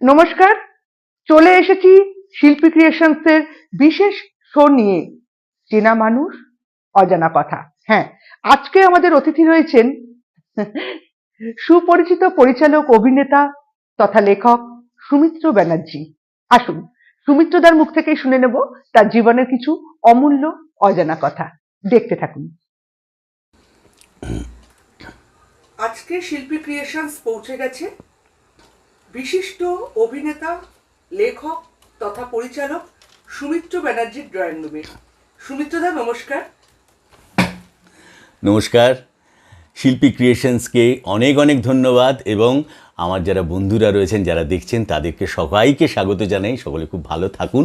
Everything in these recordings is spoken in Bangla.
নমস্কার, চলে এসেছি শিল্পী ক্রিয়েশনসের বিশেষ শো নিয়ে, চেনা মানুষ অজানা কথা। হ্যাঁ, আজকে আমাদের অতিথি রয়েছেন সুপরিচিত পরিচালক, অভিনেতা তথা লেখক সুমিত্র ব্যানার্জি। আসুন সুমিত্রদার মুখ থেকেই শুনে নেব তার জীবনের কিছু অমূল্য অজানা কথা। দেখতে থাকুন। আজকে শিল্পী ক্রিয়েশনস পৌঁছে গেছে বিশিষ্ট অভিনেতা, লেখক তথা পরিচালক সুমিত্র ব্যানার্জির ড্রয়িং রুমে। সুমিত্রদা নমস্কার। নমস্কার। শিল্পী ক্রিয়েশনসকে অনেক অনেক ধন্যবাদ, এবং আমার যারা বন্ধুরা রয়েছেন, যারা দেখছেন, তাদেরকে সবাইকে স্বাগত জানাই। সকলে খুব ভালো থাকুন।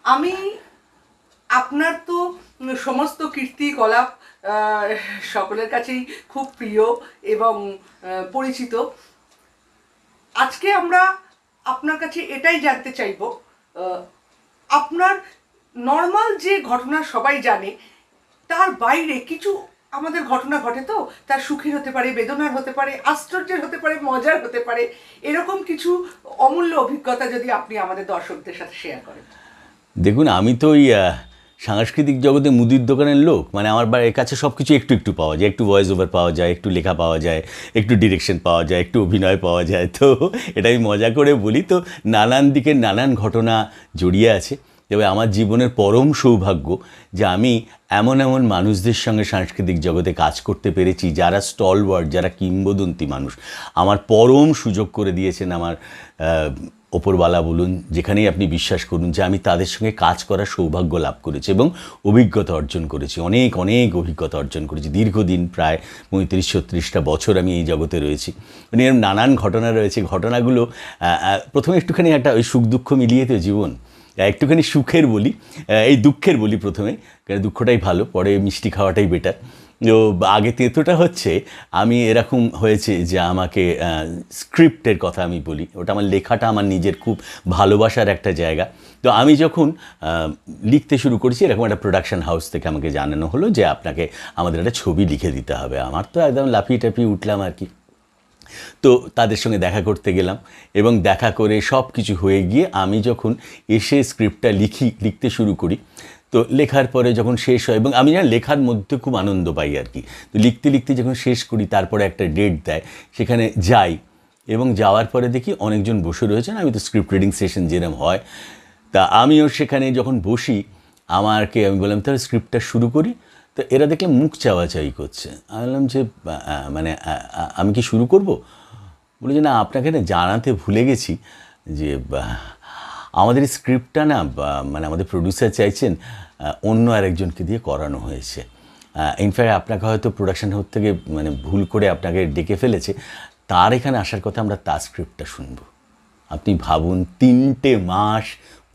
আমি আপনার তো সমস্ত কীর্তিকলাপ সকলের কাছেই খুব প্রিয় এবং পরিচিত। আজকে আমরা আপনার কাছে এটাই জানতে চাইব, আপনার নর্মাল যে ঘটনা সবাই জানে তার বাইরে কিছু আমাদের ঘটনা ঘটে, তো তার সুখের হতে পারে, বেদনার হতে পারে, আশ্চর্যের হতে পারে, মজার হতে পারে, এরকম কিছু অমূল্য অভিজ্ঞতা যদি আপনি আমাদের দর্শকদের সাথে শেয়ার করেন। দেখুন, আমি তো ওই সাংস্কৃতিক জগতে মুদির দোকানের লোক। মানে আমার বাড়ির কাছে সব কিছু একটু একটু পাওয়া যায়। একটু ভয়েস ওভার পাওয়া যায়, একটু লেখা পাওয়া যায়, একটু ডিরেকশন পাওয়া যায়, একটু অভিনয় পাওয়া যায়। তো এটা আমি মজা করে বলি। তো নানান দিকে নানান ঘটনা জড়িয়ে আছে। তবে আমার জীবনের পরম সৌভাগ্য যে আমি এমন এমন মানুষদের সঙ্গে সাংস্কৃতিক জগতে কাজ করতে পেরেছি, যারা স্টলওয়ার্ড, যারা কিংবদন্তি মানুষ। আমার পরম সুযোগ করে দিয়েছেন আমার ওপরওয়ালা বলুন, যেখানেই আপনি বিশ্বাস করুন, যে আমি তাদের সঙ্গে কাজ করার সৌভাগ্য লাভ করেছি এবং অভিজ্ঞতা অর্জন করেছি। অনেক অনেক অভিজ্ঞতা অর্জন করেছি। দীর্ঘদিন, প্রায় 35-36টা বছর আমি এই জগতে রয়েছি। মানে এরকম নানান ঘটনা রয়েছে। ঘটনাগুলো প্রথমে একটুখানি একটা ওই সুখ দুঃখ মিলিয়ে তো জীবন, একটুখানি সুখের বলি, এই দুঃখের বলি প্রথমে, কারণ দুঃখটাই ভালো, পরে মিষ্টি খাওয়াটাই বেটার। তো আগে তেতোটা হচ্ছে, আমি এরকম হয়েছে যে আমাকে স্ক্রিপ্টের কথা আমি বলি। ওটা আমার লেখাটা আমার নিজের খুব ভালোবাসার একটা জায়গা। তো আমি যখন লিখতে শুরু করেছি, এরকম একটা প্রোডাকশন হাউস থেকে আমাকে জানানো হলো যে আপনাকে আমাদের একটা ছবি লিখে দিতে হবে। আমার তো একদম লাফিয়ে টাফিয়ে উঠলাম আর কি। তো তাদের সঙ্গে দেখা করতে গেলাম, এবং দেখা করে সব কিছু হয়ে গিয়ে আমি যখন এসে স্ক্রিপ্টটা লিখতে শুরু করি, তো লেখার পরে যখন শেষ হয়, এবং আমি লেখার মধ্যে খুব আনন্দ পাই আর কি। তো লিখতে লিখতে যখন শেষ করি, তারপরে একটা ডেট দেয়, সেখানে যাই, এবং যাওয়ার পরে দেখি অনেকজন বসে রয়েছেন। আমি তো স্ক্রিপ্ট রিডিং সেশন যেরকম হয়, তা আমিও সেখানে যখন বসি, আমি বললাম তাহলে স্ক্রিপ্টটা শুরু করি। তো এরা দেখলাম মুখ চাওয়াচাই করছে। আমি বললাম যে মানে আমি কি শুরু করব? বলে যে না, আপনাকে না জানাতে ভুলে গেছি যে আমাদের স্ক্রিপ্টটা না, মানে আমাদের প্রডিউসার চাইছেন অন্য আরেকজনকে দিয়ে করানো হয়েছে। ইনফ্যাক্ট আপনাকে হয়তো প্রোডাকশন হাউস থেকে মানে ভুল করে আপনাকে ডেকে ফেলেছে, তার এখানে আসার কথা, আমরা তার স্ক্রিপ্টটা শুনবো। আপনি ভাবুন, 3টে মাস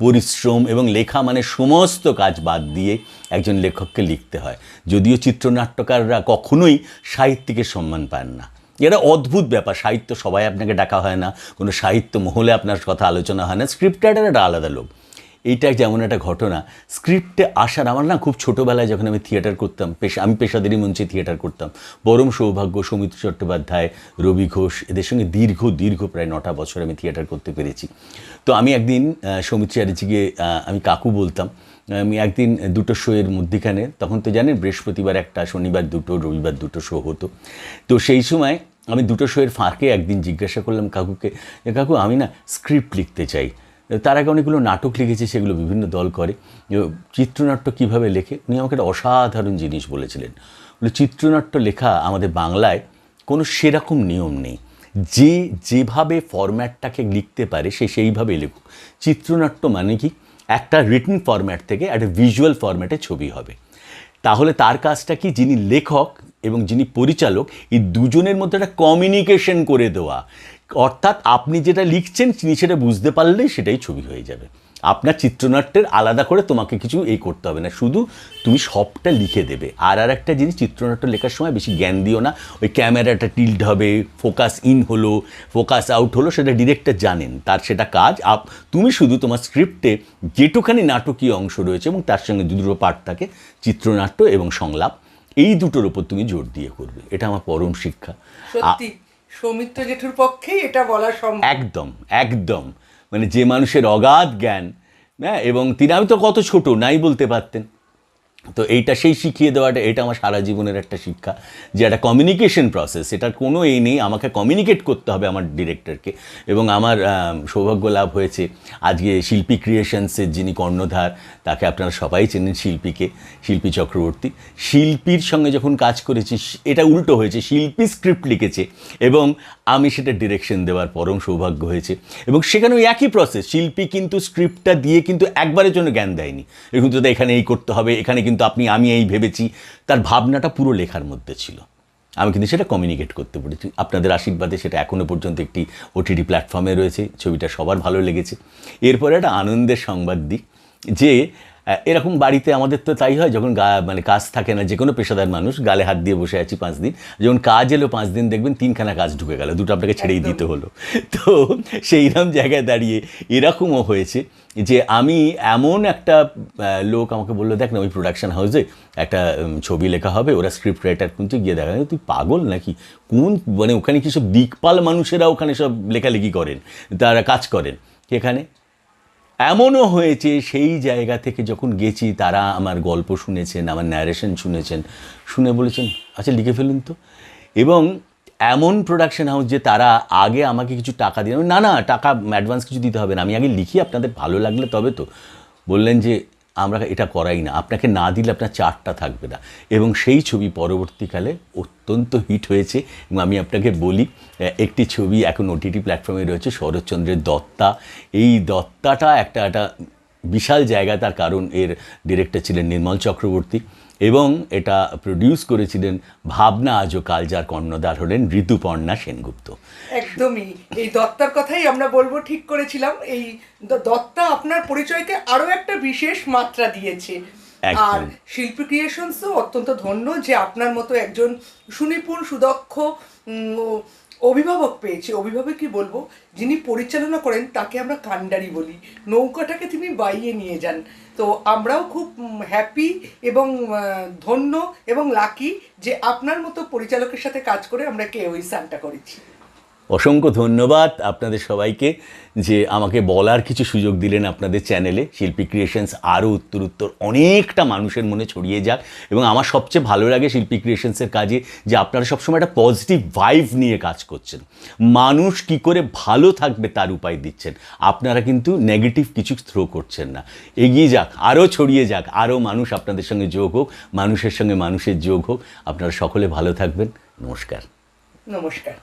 পরিশ্রম এবং লেখা, মানে সমস্ত কাজ বাদ দিয়ে একজন লেখককে লিখতে হয়। যদিও চিত্রনাট্যকাররা কখনোই সাহিত্যিকের সম্মান পান না। এটা অদ্ভুত ব্যাপার। সাহিত্য সবাই আপনাকে ডাকা হয় না, কোনো সাহিত্য মহলে আপনার কথা আলোচনা হয় না। স্ক্রিপ্ট রাইটার একটা আলাদা লোক। এইটা যেমন একটা ঘটনা, স্ক্রিপ্টে আসার আমার না খুব ছোটোবেলায় যখন আমি থিয়েটার করতাম, আমি পেশাদারি মঞ্চে থিয়েটার করতাম, পরম সৌভাগ্য। সৌমিত্র চট্টোপাধ্যায়, রবি ঘোষ, এদের সঙ্গে দীর্ঘ প্রায় 9টা বছর আমি থিয়েটার করতে পেরেছি। তো আমি একদিন সৌমিত্র চ্যাটার্জিকে আমি কাকু বলতাম। আমি একদিন 2টো শোয়ের মধ্যিখানে, তখন তো জানেন বৃহস্পতিবার একটা, শনিবার 2টো, রবিবার 2টো শো হতো। তো সেই সময় আমি 2টো শোয়ের ফাঁকে একদিন জিজ্ঞাসা করলাম কাকুকে, যে কাকু আমি না স্ক্রিপ্ট লিখতে চাই। তার আগে অনেকগুলো নাটক লিখেছি, সেগুলো বিভিন্ন দল করে। চিত্রনাট্য কীভাবে লেখে, উনি আমাকে একটা অসাধারণ জিনিস বলেছিলেন। বলে চিত্রনাট্য লেখা আমাদের বাংলায় কোনো সেরকম নিয়ম নেই। যেভাবে ফরম্যাটটাকে লিখতে পারে সে সেইভাবে লেখুক। চিত্রনাট্য মানে কি, একটা রিটন ফরম্যাট থেকে একটা ভিজুয়াল ফরম্যাটে ছবি হবে। তাহলে তার কাজটা কি, যিনি লেখক এবং যিনি পরিচালক, এই দুজনের মধ্যে একটা কমিউনিকেশন করে দেওয়া। অর্থাৎ আপনি যেটা লিখছেন তিনি সেটা বুঝতে পারলেই সেটাই ছবি হয়ে যাবে। আপনার চিত্রনাট্যের আলাদা করে তোমাকে কিছু করতে হবে না, শুধু তুমি সবটা লিখে দেবে। আর একটা জিনিস, চিত্রনাট্য লেখার সময় বেশি জ্ঞান দিও না। ওই ক্যামেরাটা টিল্ড হবে, ফোকাস ইন হলো, ফোকাস আউট হলো, সেটা ডিরেক্টর জানেন, তার সেটা কাজ। তুমি শুধু তোমার স্ক্রিপ্টে যেটুখানি নাটকীয় অংশ রয়েছে এবং তার সঙ্গে 2টো পার্ট থাকে, চিত্রনাট্য এবং সংলাপ, এই দুটোর ওপর তুমি জোর দিয়ে করবে। এটা আমার পরম শিক্ষা। সত্যি সৌমিত্র জেঠুর পক্ষেই এটা বলা সম্ভব। একদম একদম, মানে যে মানুষের অগাধ জ্ঞান, হ্যাঁ, এবং তিনি, আমি তো কত ছোট নাই বলতে পারতেন, তো এইটা সেই শিখিয়ে দেওয়াটা, এটা আমার সারা জীবনের একটা শিক্ষা, যে একটা কমিউনিকেশন প্রসেস, এটার কোনো এই নেই, আমাকে কমিউনিকেট করতে হবে আমার ডিরেক্টরকে। এবং আমার সৌভাগ্য লাভ হয়েছে আজকে শিল্পী ক্রিয়েশনসের যিনি কর্ণধার, তাকে আপনারা সবাই চেনেন, শিল্পী চক্রবর্তী, শিল্পীর সঙ্গে যখন কাজ করেছি, এটা উল্টো হয়েছে, শিল্পী স্ক্রিপ্ট লিখেছে এবং আমি সেটা ডিরেকশন দেওয়ার পরম সৌভাগ্য হয়েছে। এবং সেখানেও একই প্রসেস, শিল্পী কিন্তু স্ক্রিপ্টটা দিয়ে কিন্তু একবারের জন্য জ্ঞান দেয়নি, এখন তো এখানে এই করতে হবে, এখানে কিন্তু আমি এই ভেবেছি, তার ভাবনাটা পুরো লেখার মধ্যে ছিল, আমি কিন্তু সেটা কমিউনিকেট করতে পেরেছি। আপনাদের আশীর্বাদে সেটা এখনও পর্যন্ত একটি ওটিটি প্ল্যাটফর্মে রয়েছে, ছবিটা সবার ভালো লেগেছে। এরপরে একটা আনন্দের সংবাদ দিই, যে এরকম বাড়িতে আমাদের তো তাই হয়, যখন মানে কাজ থাকে না, যে কোনো পেশাদার মানুষ গালে হাত দিয়ে বসে আছি 5 দিন, যখন কাজ এলো 5 দিন দেখবেন 3খানা কাজ ঢুকে গেল, 2টো আপনাকে ছেড়েই দিতে হলো। তো সেইরকম জায়গায় দাঁড়িয়ে এরকমও হয়েছে যে আমি এমন একটা লোক আমাকে বললো, দেখ না ওই প্রোডাকশন হাউসে একটা ছবি লেখা হবে, ওরা স্ক্রিপ্ট রাইটার কিন্তু, গিয়ে দেখা তুই পাগল নাকি, কোন মানে ওখানে কি সব দিকপাল মানুষেরা ওখানে সব লেখালেখি করেন, তারা কাজ করেন এখানে। এমনও হয়েছে সেই জায়গা থেকে যখন গেছি, তারা আমার গল্প শুনেছেন, আমার ন্যারেশন শুনেছেন, শুনে বলেছেন আচ্ছা লিখে ফেলুন তো। এবং এমন প্রোডাকশন হাউস যে তারা আগে আমাকে কিছু টাকা দিয়ে, না টাকা অ্যাডভান্স কিছু দিতে হবে না, আমি আগে লিখি, আপনাদের ভালো লাগলে তবে তো। বললেন যে আমরা এটা করাই না, আপনাকে না দিলে আপনার চার্টটা থাকবে না। এবং সেই ছবি পরবর্তীকালে অত্যন্ত হিট হয়েছে। এবং আমি আপনাকে বলি, একটি ছবি এখন ওটিটি প্ল্যাটফর্মে রয়েছে, শরৎচন্দ্রের দত্তা। এই দত্তাটা একটা বিশাল জায়গা, তার কারণ এর ডিরেক্টর ছিলেন নির্মল চক্রবর্তী এবং এটা প্রডিউস করেছিলেন ভাবনা আজও কাল, যার কর্ণধার হলেন ঋতুপর্ণা সেনগুপ্ত। একদমই, এই দত্তার কথাই আমরা বলবো ঠিক করেছিলাম। এই দত্তা আপনার পরিচয়কে আরো একটা বিশেষ মাত্রা দিয়েছে। আর শিল্পী ক্রিয়েশনসও অত্যন্ত ধন্য যে আপনার মতো একজন সুনিপুণ সুদক্ষ অভিভাবক পেয়েছে। অভিভাবক কি বলবো, যিনি পরিচালনা করেন তাকে আমরা কান্ডারি বলি, নৌকাটাকে তিনি বাইয়ে নিয়ে যান। তো আমরাও খুব হ্যাপি এবং ধন্য এবং লাকি যে আপনার মতো পরিচালকের সাথে কাজ করে আমরা ওই সানটা করেছি। অসংখ্য ধন্যবাদ আপনাদের সবাইকে যে আমাকে বলার কিছু সুযোগ দিলেন আপনাদের চ্যানেলে। শিল্পী ক্রিয়েশনস আরও উত্তর অনেকটা মানুষের মনে ছড়িয়ে যাক। এবং আমার সবচেয়ে ভালো লাগে শিল্পী ক্রিয়েশনসের কাজে যে আপনারা সবসময় একটা পজিটিভ ভাইব নিয়ে কাজ করছেন, মানুষ কি করে ভালো থাকবে তার উপায় দিচ্ছেন, আপনারা কিন্তু নেগেটিভ কিছু থ্রো করছেন না। এগিয়ে যাক, আরও ছড়িয়ে যাক, আরও মানুষ আপনাদের সঙ্গে যোগ হোক, মানুষের সঙ্গে মানুষের যোগ হোক। আপনারা সকলে ভালো থাকবেন। নমস্কার। নমস্কার।